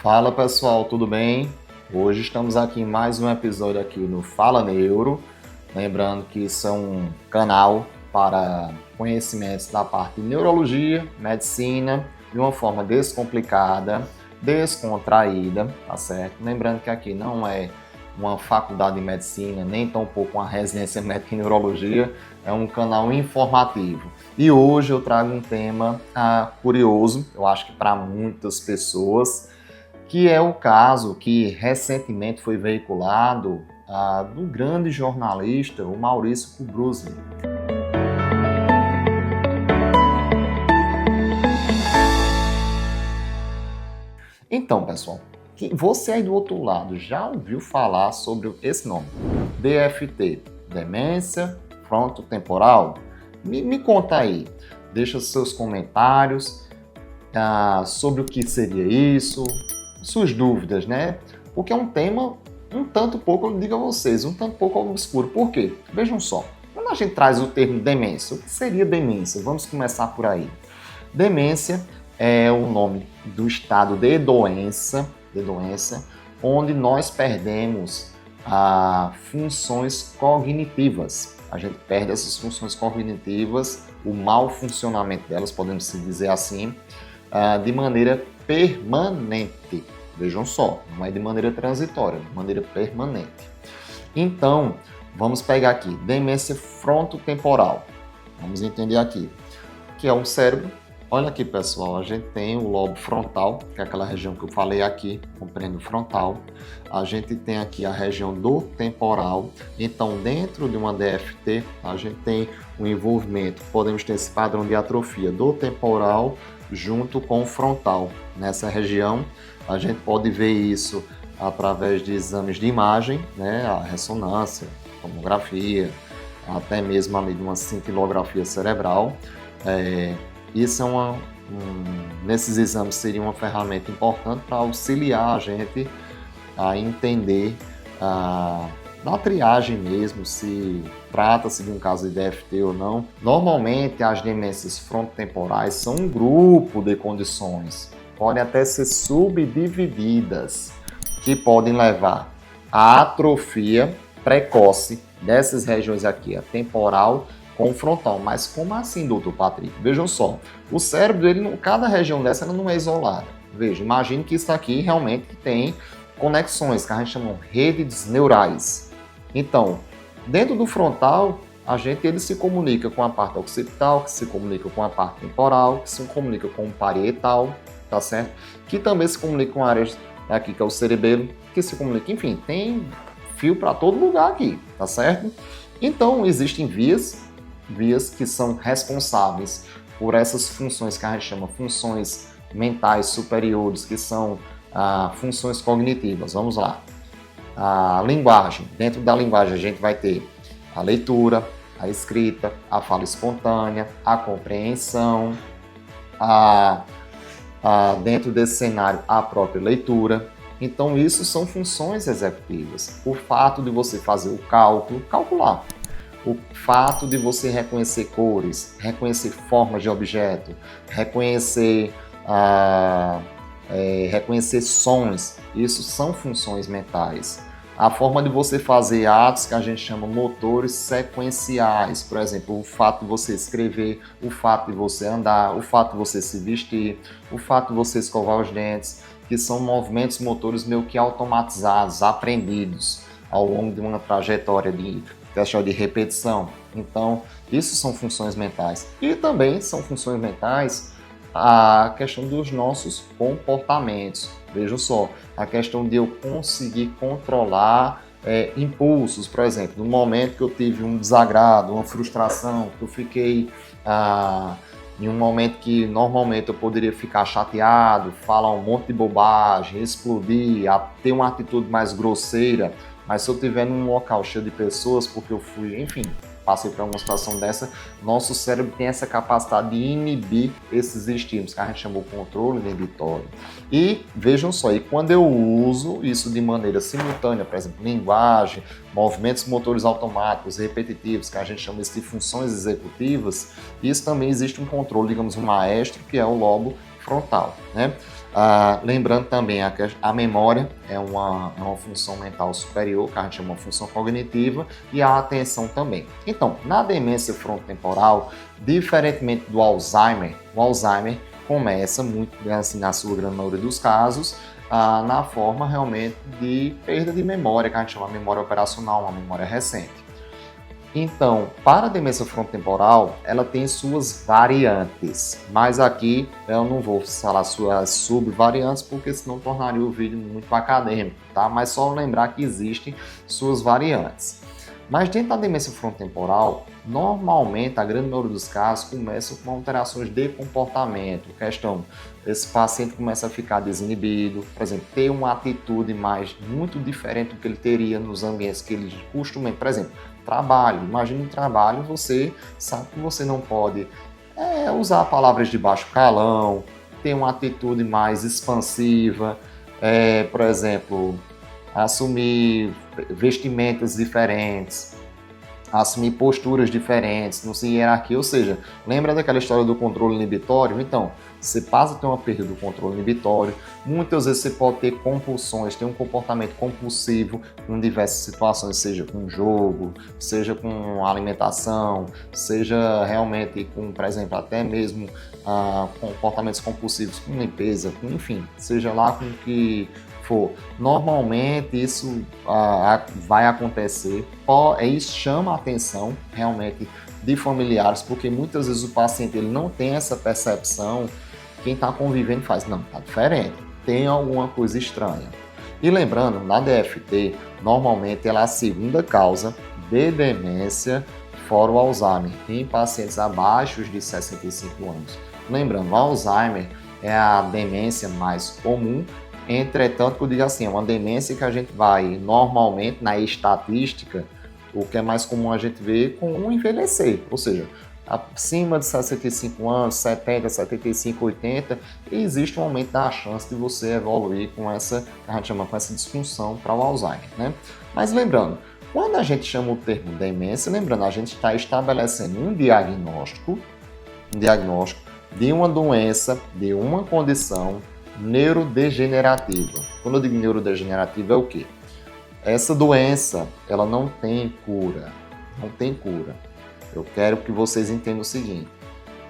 Fala pessoal, tudo bem? Hoje estamos aqui em mais um episódio aqui no Fala Neuro. Lembrando que isso é um canal para conhecimentos da parte de neurologia, medicina, de uma forma descomplicada, descontraída, tá certo? Lembrando que aqui não é uma faculdade de medicina, nem tampouco uma residência médica em neurologia, é um canal informativo. E hoje eu trago um tema curioso, eu acho que para muitas pessoas, que é o caso que recentemente foi veiculado do grande jornalista, o Maurício Kubrusli. Então, pessoal, você aí do outro lado já ouviu falar sobre esse nome? DFT, demência frontotemporal? Me conta aí, deixa seus comentários sobre o que seria isso, suas dúvidas, né? Porque é um tema um tanto pouco, eu digo a vocês, um tanto pouco obscuro. Por quê? Vejam só, quando a gente traz o termo demência, o que seria demência? Vamos começar por aí. Demência é o nome do estado de doença, onde nós perdemos funções cognitivas. A gente perde essas funções cognitivas, o mau funcionamento delas, podemos dizer assim, de maneira permanente. Vejam só, não é de maneira transitória, de maneira permanente. Então, vamos pegar aqui, demência frontotemporal. Vamos entender aqui, que é um cérebro. Olha aqui, pessoal, a gente tem o lobo frontal, que é aquela região que eu falei aqui, compreende o frontal. A gente tem aqui a região do temporal. Então, dentro de uma DFT, a gente tem um envolvimento, podemos ter esse padrão de atrofia do temporal junto com o frontal. Nessa região, a gente pode ver isso através de exames de imagem, né, a ressonância, tomografia, até mesmo ali de uma cintilografia cerebral. Isso nesses exames seria uma ferramenta importante para auxiliar a gente a entender da triagem mesmo, se trata-se de um caso de DFT ou não. Normalmente as demências frontotemporais são um grupo de condições, podem até ser subdivididas, que podem levar à atrofia precoce dessas regiões aqui, a temporal com frontal. Mas como assim, doutor Patrick? Vejam só, o cérebro, cada região dessa não é isolada. Veja, imagine que isso aqui realmente tem conexões, que a gente chama de redes neurais. Então, dentro do frontal, ele se comunica com a parte occipital, que se comunica com a parte temporal, que se comunica com o parietal, tá certo? Que também se comunica com áreas aqui, que é o cerebelo, que se comunica, enfim, tem fio para todo lugar aqui, tá certo? Então, existem vias que são responsáveis por essas funções que a gente chama funções mentais superiores, que são funções cognitivas. Vamos lá. A linguagem. Dentro da linguagem a gente vai ter a leitura, a escrita, a fala espontânea, a compreensão, dentro desse cenário a própria leitura. Então isso são funções executivas. O fato de você fazer o cálculo, calcular. O fato de você reconhecer cores, reconhecer formas de objeto, reconhecer sons, isso são funções mentais. A forma de você fazer atos que a gente chama motores sequenciais, por exemplo, o fato de você escrever, o fato de você andar, o fato de você se vestir, o fato de você escovar os dentes, que são movimentos motores meio que automatizados, aprendidos ao longo de uma trajetória de repetição. Então, isso são funções mentais. E também são funções mentais a questão dos nossos comportamentos. Vejam só, a questão de eu conseguir controlar impulsos, por exemplo, no momento que eu tive um desagrado, uma frustração, que eu fiquei em um momento que normalmente eu poderia ficar chateado, falar um monte de bobagem, explodir, ter uma atitude mais grosseira, mas se eu estiver num local cheio de pessoas, porque eu fui, enfim, passei por uma situação dessa, nosso cérebro tem essa capacidade de inibir esses estímulos, que a gente chama de controle inibitório. E vejam só, e quando eu uso isso de maneira simultânea, por exemplo, linguagem, movimentos motores automáticos, repetitivos, que a gente chama de funções executivas, isso também existe um controle, digamos, um maestro, que é o lobo frontal, né? Lembrando também a memória é uma função mental superior, que a gente chama de função cognitiva, e a atenção também. Então, na demência frontotemporal, diferentemente do Alzheimer, o Alzheimer começa muito, assim, na sua grande maioria dos casos, na forma realmente de perda de memória, que a gente chama de memória operacional, uma memória recente. Então, para a demência frontotemporal, ela tem suas variantes, mas aqui eu não vou falar suas subvariantes, porque senão tornaria o vídeo muito acadêmico, tá? Mas só lembrar que existem suas variantes. Mas dentro da demência frontotemporal, normalmente, a grande maioria dos casos, começam com alterações de comportamento, esse paciente começa a ficar desinibido, por exemplo, ter uma atitude muito diferente do que ele teria nos ambientes que ele costuma, por exemplo, trabalho. Imagina um trabalho, você sabe que você não pode usar palavras de baixo calão, ter uma atitude mais expansiva, por exemplo, assumir vestimentas diferentes, assumir posturas diferentes, não se hierarquia, ou seja, lembra daquela história do controle inibitório? Então, você passa a ter uma perda do controle inibitório, muitas vezes você pode ter compulsões, ter um comportamento compulsivo em diversas situações, seja com jogo, seja com alimentação, seja realmente com, por exemplo, até mesmo comportamentos compulsivos com limpeza, enfim, seja lá com que for. Normalmente isso vai acontecer, isso chama a atenção realmente de familiares, porque muitas vezes o paciente ele não tem essa percepção, quem está convivendo faz, não, está diferente, tem alguma coisa estranha. E lembrando, na DFT, normalmente ela é a segunda causa de demência fora o Alzheimer, em pacientes abaixo de 65 anos. Lembrando, o Alzheimer é a demência mais comum. Entretanto, eu digo assim, é uma demência que a gente vai, normalmente, na estatística, o que é mais comum a gente ver com o envelhecer, ou seja, acima de 65 anos, 70, 75, 80, existe um aumento da chance de você evoluir com essa, que a gente chama com essa disfunção para o Alzheimer, né? Mas lembrando, quando a gente chama o termo demência, lembrando, a gente está estabelecendo um diagnóstico de uma doença, de uma condição neurodegenerativa. Quando eu digo neurodegenerativa é o quê? Essa doença, ela não tem cura. Não tem cura. Eu quero que vocês entendam o seguinte.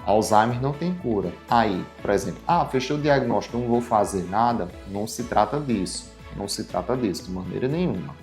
Alzheimer não tem cura. Aí, por exemplo, fechei o diagnóstico, não vou fazer nada. Não se trata disso. Não se trata disso, de maneira nenhuma.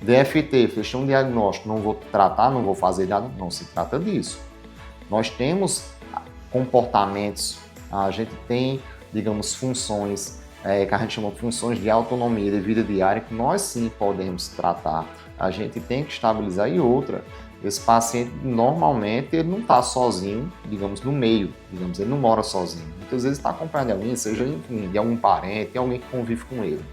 DFT, fechei um diagnóstico, não vou tratar, não vou fazer nada. Não se trata disso. Nós temos comportamentos, a gente tem, digamos, funções que a gente chama de funções de autonomia de vida diária, que nós sim podemos tratar. A gente tem que estabilizar. E outra, esse paciente normalmente ele não está sozinho, digamos, no meio, digamos, ele não mora sozinho. Muitas vezes está acompanhado de alguém, seja enfim, de algum parente, de alguém que convive com ele.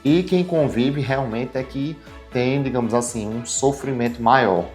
E quem convive realmente é que tem, digamos assim, um sofrimento maior.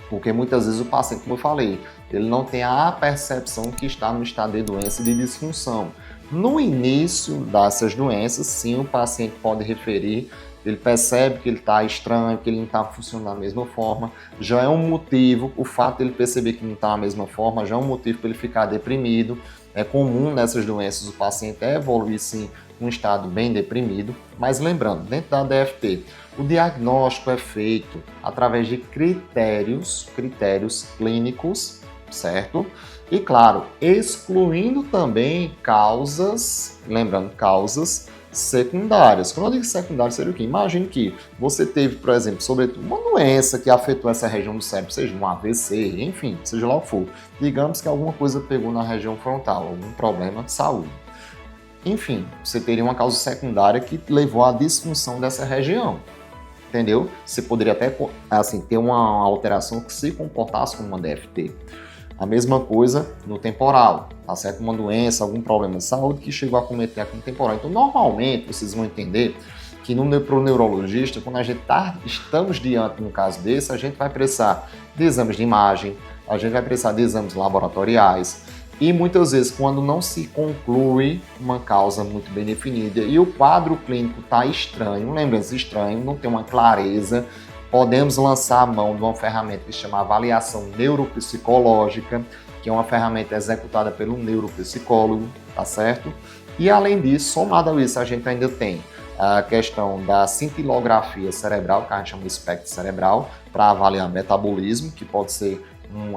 Porque muitas vezes o paciente, como eu falei, ele não tem a percepção que está no estado de doença e de disfunção. No início dessas doenças, sim, o paciente pode referir, ele percebe que ele está estranho, que ele não está funcionando da mesma forma, já é um motivo, o fato de ele perceber que não está da mesma forma, já é um motivo para ele ficar deprimido. É comum nessas doenças o paciente evoluir, sim, um estado bem deprimido, mas lembrando, dentro da DFT, o diagnóstico é feito através de critérios clínicos, certo? E claro, excluindo também causas, lembrando, causas secundárias. Quando eu digo secundárias, seria o quê? Imagine que você teve, por exemplo, sobretudo uma doença que afetou essa região do cérebro, seja um AVC, enfim, seja lá o que for. Digamos que alguma coisa pegou na região frontal, algum problema de saúde. Enfim, você teria uma causa secundária que levou à disfunção dessa região. Entendeu? Você poderia até assim, ter uma alteração que se comportasse como uma DFT. A mesma coisa no temporal, tá certo? Uma doença, algum problema de saúde que chegou a cometer aqui no temporal. Então, normalmente, vocês vão entender que para o neurologista, quando a gente estamos diante de um caso desse, a gente vai precisar de exames de imagem, a gente vai precisar de exames laboratoriais, e muitas vezes, quando não se conclui uma causa muito bem definida e o quadro clínico está estranho, lembrando-se, estranho, não tem uma clareza, podemos lançar a mão de uma ferramenta que se chama avaliação neuropsicológica, que é uma ferramenta executada pelo neuropsicólogo, tá certo? E além disso, somado a isso, a gente ainda tem a questão da cintilografia cerebral, que a gente chama de espectro cerebral, para avaliar metabolismo, que pode ser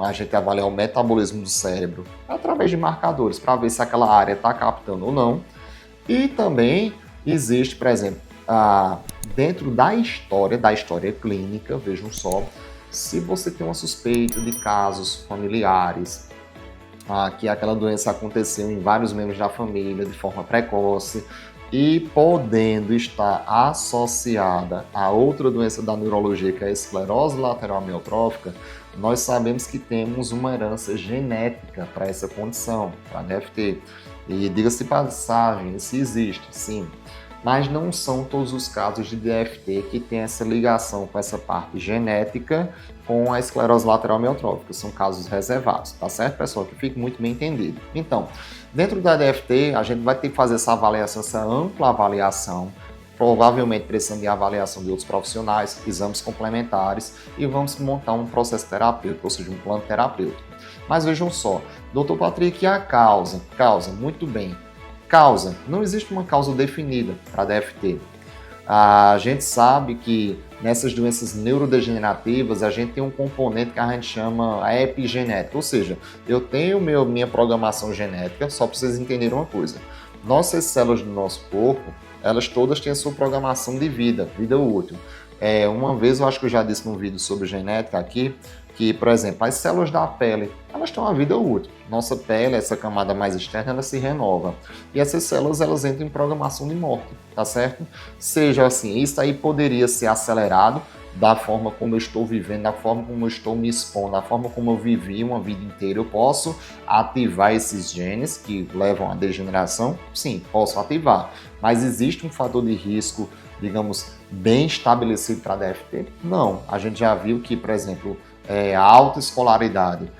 a gente avaliar o metabolismo do cérebro através de marcadores, para ver se aquela área está captando ou não. E também existe, por exemplo, dentro da história clínica, vejam só, se você tem uma suspeita de casos familiares, que aquela doença aconteceu em vários membros da família de forma precoce e podendo estar associada a outra doença da neurologia, que é a esclerose lateral amiotrófica, nós sabemos que temos uma herança genética para essa condição, para a DFT. E diga-se de passagem, isso existe, sim. Mas não são todos os casos de DFT que têm essa ligação com essa parte genética com a esclerose lateral amiotrófica. São casos reservados, tá certo, pessoal? Que fique muito bem entendido. Então, dentro da DFT, a gente vai ter que fazer essa avaliação, essa ampla avaliação, provavelmente precisando de avaliação de outros profissionais, exames complementares, e vamos montar um processo terapêutico, ou seja, um plano terapêutico. Mas vejam só, Dr. Patrick, e a causa? Causa, muito bem. Causa, não existe uma causa definida para DFT. A gente sabe que nessas doenças neurodegenerativas a gente tem um componente que a gente chama a epigenética, ou seja, eu tenho minha programação genética, só para vocês entenderem uma coisa. Nossas células do nosso corpo, elas todas têm a sua programação de vida útil. Uma vez eu acho que eu já disse num vídeo sobre genética aqui, que, por exemplo, as células da pele, elas têm uma vida útil. Nossa pele, essa camada mais externa, ela se renova. E essas células, elas entram em programação de morte, tá certo? Seja assim, isso aí poderia ser acelerado da forma como eu estou vivendo, da forma como eu estou me expondo, da forma como eu vivi uma vida inteira. Eu posso ativar esses genes que levam à degeneração? Sim, posso ativar. Mas existe um fator de risco, digamos, bem estabelecido para a DFT? Não. A gente já viu que, por exemplo, a alta escolaridade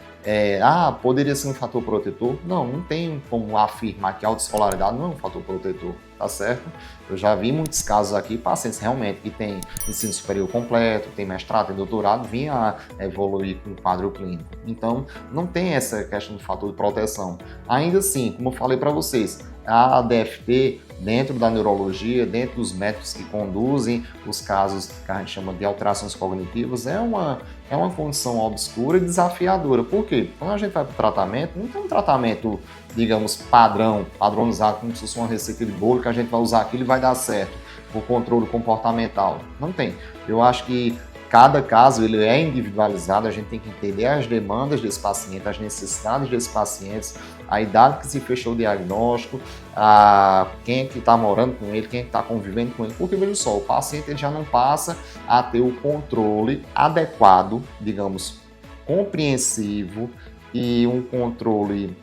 poderia ser um fator protetor? Não, não tem como afirmar que a autoescolaridade não é um fator protetor, tá certo? Eu já vi muitos casos aqui, pacientes realmente que têm ensino superior completo, têm mestrado, têm doutorado, vinham a evoluir com o quadro clínico. Então, não tem essa questão do fator de proteção. Ainda assim, como eu falei para vocês, a DFT, dentro da neurologia, dentro dos métodos que conduzem os casos que a gente chama de alterações cognitivas, é uma condição obscura e desafiadora. Por quê? Quando a gente vai para o tratamento, não tem um tratamento, digamos, padronizado, como se fosse uma receita de bolo, que a gente vai usar aquilo e vai dar certo, o controle comportamental. Não tem. Eu acho que cada caso ele é individualizado, a gente tem que entender as demandas desse paciente, as necessidades desses pacientes, a idade que se fechou o diagnóstico, quem é que está morando com ele, quem é que está convivendo com ele, porque veja só, o paciente ele já não passa a ter o controle adequado, digamos, compreensivo e um controle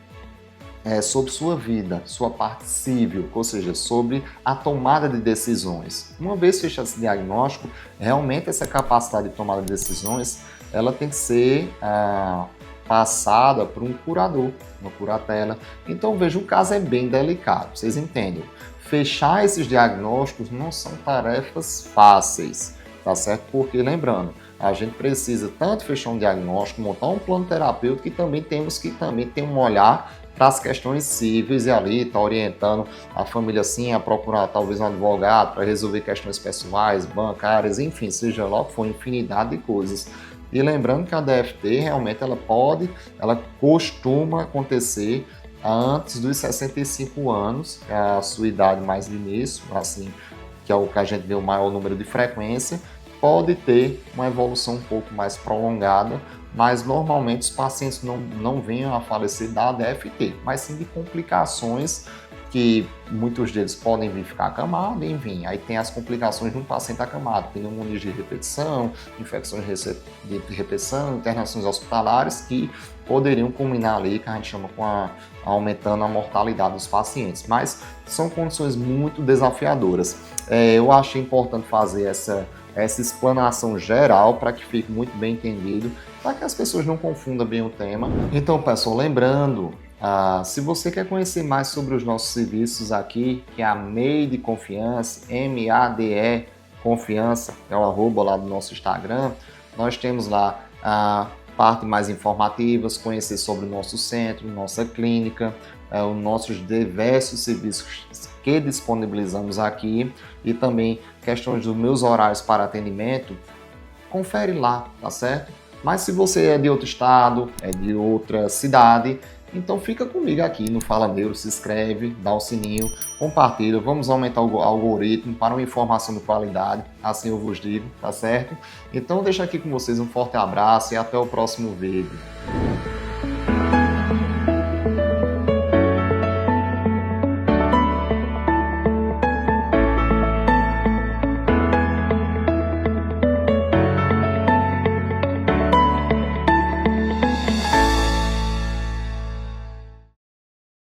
sobre sua vida, sua parte civil, ou seja, sobre a tomada de decisões. Uma vez fechado esse diagnóstico, realmente essa capacidade de tomada de decisões, ela tem que ser passada por um curador, uma curatela. Então, veja, o caso é bem delicado, vocês entendem. Fechar esses diagnósticos não são tarefas fáceis, tá certo? Porque, lembrando, a gente precisa tanto fechar um diagnóstico, montar um plano terapêutico, e também temos que ter um olhar para as questões cíveis e ali está orientando a família sim a procurar talvez um advogado para resolver questões pessoais, bancárias, enfim, seja lá o que for, infinidade de coisas. E lembrando que a DFT realmente ela costuma acontecer antes dos 65 anos, que é a sua idade mais de início, assim, que é o que a gente vê o maior número de frequência, pode ter uma evolução um pouco mais prolongada, mas normalmente os pacientes não venham a falecer da DFT, mas sim de complicações que muitos deles podem vir ficar acamados, enfim, aí tem as complicações de um paciente acamado, pneumonias de repetição, infecções de repetição, internações hospitalares que poderiam culminar ali, que a gente chama aumentando a mortalidade dos pacientes, mas são condições muito desafiadoras. Eu achei importante fazer essa explanação geral para que fique muito bem entendido, para que as pessoas não confundam bem o tema. Então, pessoal, lembrando, se você quer conhecer mais sobre os nossos serviços aqui, que é a Made Confiança, MADE Confiança, é o @ lá do nosso Instagram, nós temos lá a parte mais informativas, conhecer sobre o nosso centro, nossa clínica, os nossos diversos serviços que disponibilizamos aqui e também questões dos meus horários para atendimento, confere lá, tá certo? Mas se você é de outro estado, é de outra cidade, então fica comigo aqui no Fala Neuro, se inscreve, dá o sininho, compartilha, vamos aumentar o algoritmo para uma informação de qualidade, assim eu vos digo, tá certo? Então deixo aqui com vocês um forte abraço e até o próximo vídeo.